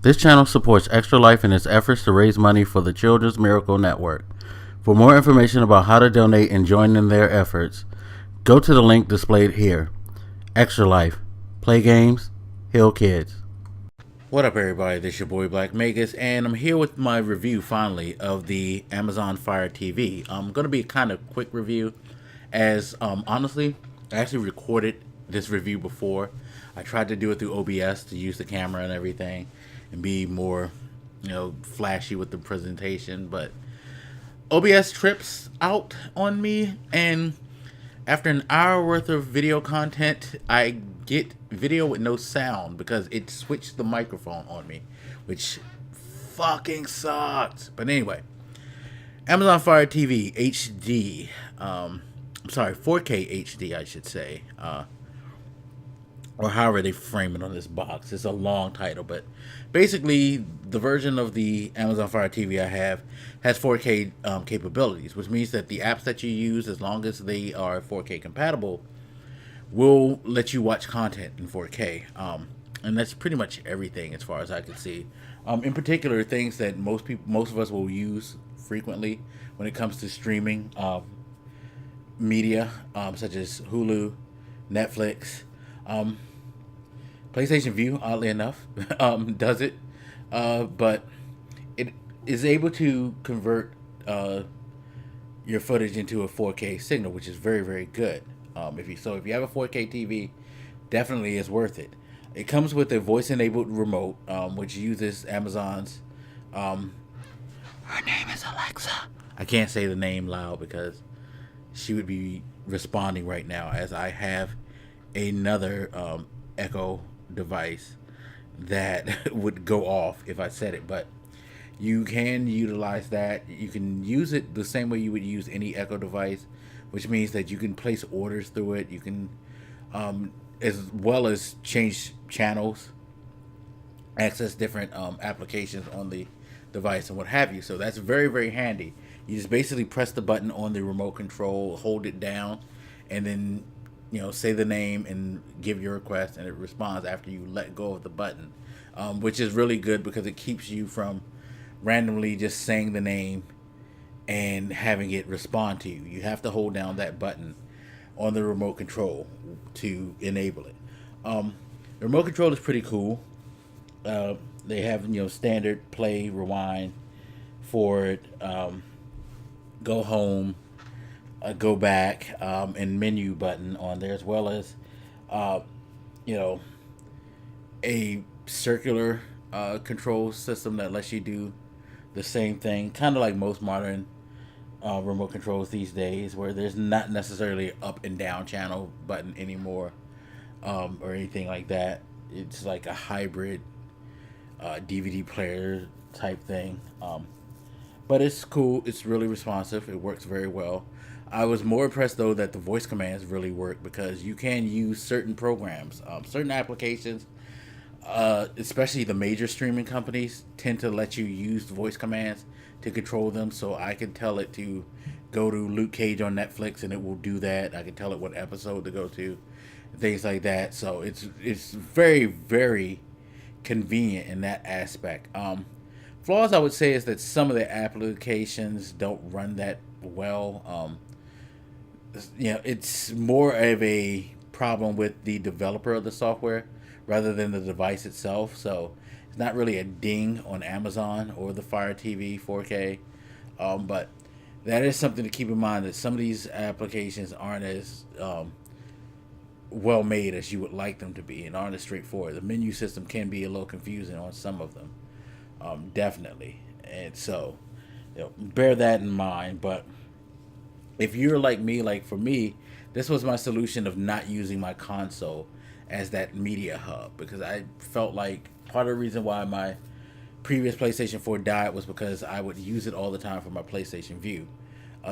This channel supports Extra Life in its efforts to raise money for the Children's Miracle Network. For more information about how to donate and join in their efforts, go to the link displayed here. Extra Life. Play games, heal kids. What up, everybody? This is your boy Blak Magus, and I'm here with my review, finally, of the Amazon Fire TV. I'm going to be a kind of quick review, as honestly, I actually recorded this review before. I tried to do it through OBS to use the camera and everything, and be more, flashy with the presentation, but OBS trips out on me, and after an hour worth of video content, I get video with no sound because it switched the microphone on me, which fucking sucks. But anyway, Amazon Fire TV HD, I'm sorry, 4K HD, I should say, or however they frame it on this box. It's a long title, but basically the version of the Amazon Fire TV I have has 4K capabilities, which means that the apps that you use, as long as they are 4K compatible, will let you watch content in 4K. And that's pretty much everything as far as I can see. In particular, things that most of us will use frequently when it comes to streaming media, such as Hulu, Netflix, PlayStation View, oddly enough, does it, but it is able to convert your footage into a 4K signal, which is very, very good. If you have a 4K TV, definitely is worth it. It comes with a voice-enabled remote, which uses Amazon's. Her name is Alexa. I can't say the name loud because she would be responding right now, as I have another Echo device that would go off if I said it. But you can utilize that. You can use it the same way you would use any Echo device, which means that you can place orders through it. You can, as well as change channels, access different applications on the device and what have you. So that's very, very handy. You just basically press the button on the remote control, hold it down, and then say the name and give your request, and it responds after you let go of the button, which is really good because it keeps you from randomly just saying the name and having it respond to you. You have to hold down that button on the remote control to enable it. The remote control is pretty cool. They have standard play, rewind, forward, go home, go back, and menu button on there, as well as a circular control system that lets you do the same thing, kind of like most modern remote controls these days, where there's not necessarily an up and down channel button anymore, or anything like that. It's like a hybrid DVD player type thing, but it's cool. It's really responsive. It works very well. I was more impressed, though, that the voice commands really work, because you can use certain programs, certain applications, especially the major streaming companies tend to let you use voice commands to control them. So I can tell it to go to Luke Cage on Netflix, and it will do that. I can tell it what episode to go to, things like that. So it's very, very convenient in that aspect. Flaws, I would say, is that some of the applications don't run that well. It's more of a problem with the developer of the software rather than the device itself. So it's not really a ding on Amazon or the Fire TV 4K. But that is something to keep in mind, that some of these applications aren't as well made as you would like them to be, and aren't as straightforward. The menu system can be a little confusing on some of them, definitely. And so bear that in mind. But if you're like me, like for me, this was my solution of not using my console as that media hub, because I felt like part of the reason why my previous PlayStation 4 died was because I would use it all the time for my PlayStation View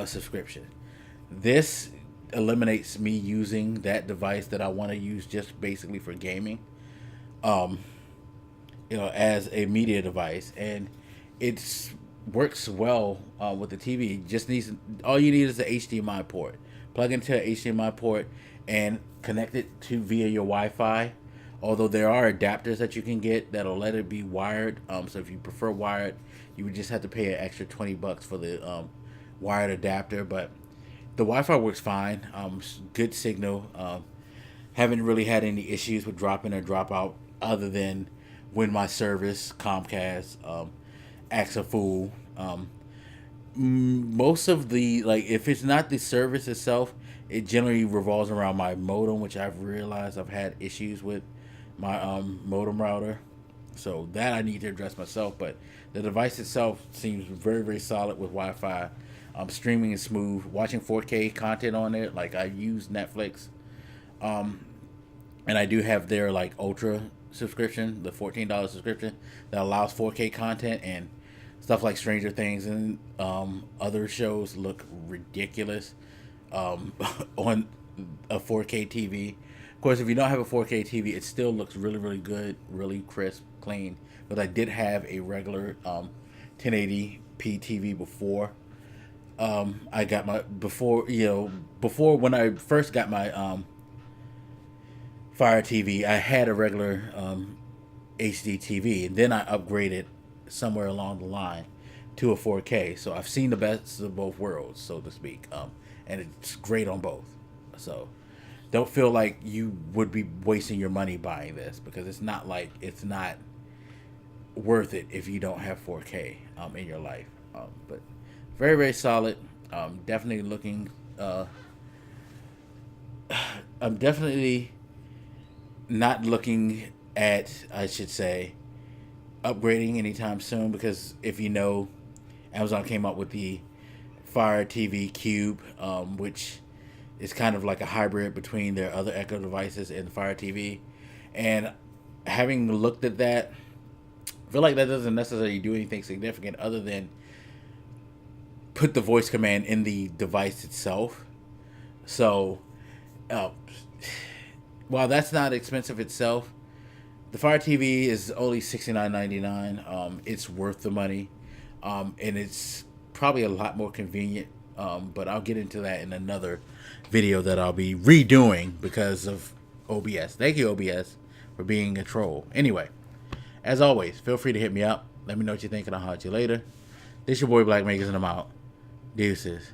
subscription. This eliminates me using that device that I want to use just basically for gaming, as a media device, and it's works well with the TV. All you need is the HDMI port. Plug into an HDMI port and connect it to via your Wi-Fi Although there are adapters that you can get that'll let it be wired. So if you prefer wired, you would just have to pay an extra $20 for the wired adapter. But the Wi-Fi works fine. Good signal. Haven't really had any issues with drop in or drop out, other than when my service Comcast acts a fool. Most of the, like, if it's not the service itself, it generally revolves around my modem, which I've realized I've had issues with my modem router. So that I need to address myself. But the device itself seems very, very solid with Wi-Fi. Streaming is smooth. Watching 4K content on it, like I use Netflix, and I do have their like Ultra subscription, the $14 subscription that allows 4K content, and stuff like Stranger Things and other shows look ridiculous on a 4K TV. Of course, if you don't have a 4K TV, it still looks really, really good, really crisp, clean. But I did have a regular 1080p TV before. I got my before when I first got my Fire TV, I had a regular HD TV, and then I upgraded somewhere along the line to a 4K. So I've seen the best of both worlds, so to speak, and it's great on both. So don't feel like you would be wasting your money buying this, because it's not worth it if you don't have 4K in your life. But very, very solid. Definitely looking. I'm definitely not looking at, I should say, upgrading anytime soon, because if you know, Amazon came out with the Fire TV Cube, which is kind of like a hybrid between their other Echo devices and the Fire TV. And having looked at that, I feel like that doesn't necessarily do anything significant other than put the voice command in the device itself. So while that's not expensive itself, the Fire TV is only $69.99. It's worth the money, and it's probably a lot more convenient. But I'll get into that in another video that I'll be redoing because of OBS. Thank you, OBS, for being a troll. Anyway, as always, feel free to hit me up. Let me know what you think, and I'll holler at you later. This your boy Blak Magus, and I'm out. Deuces.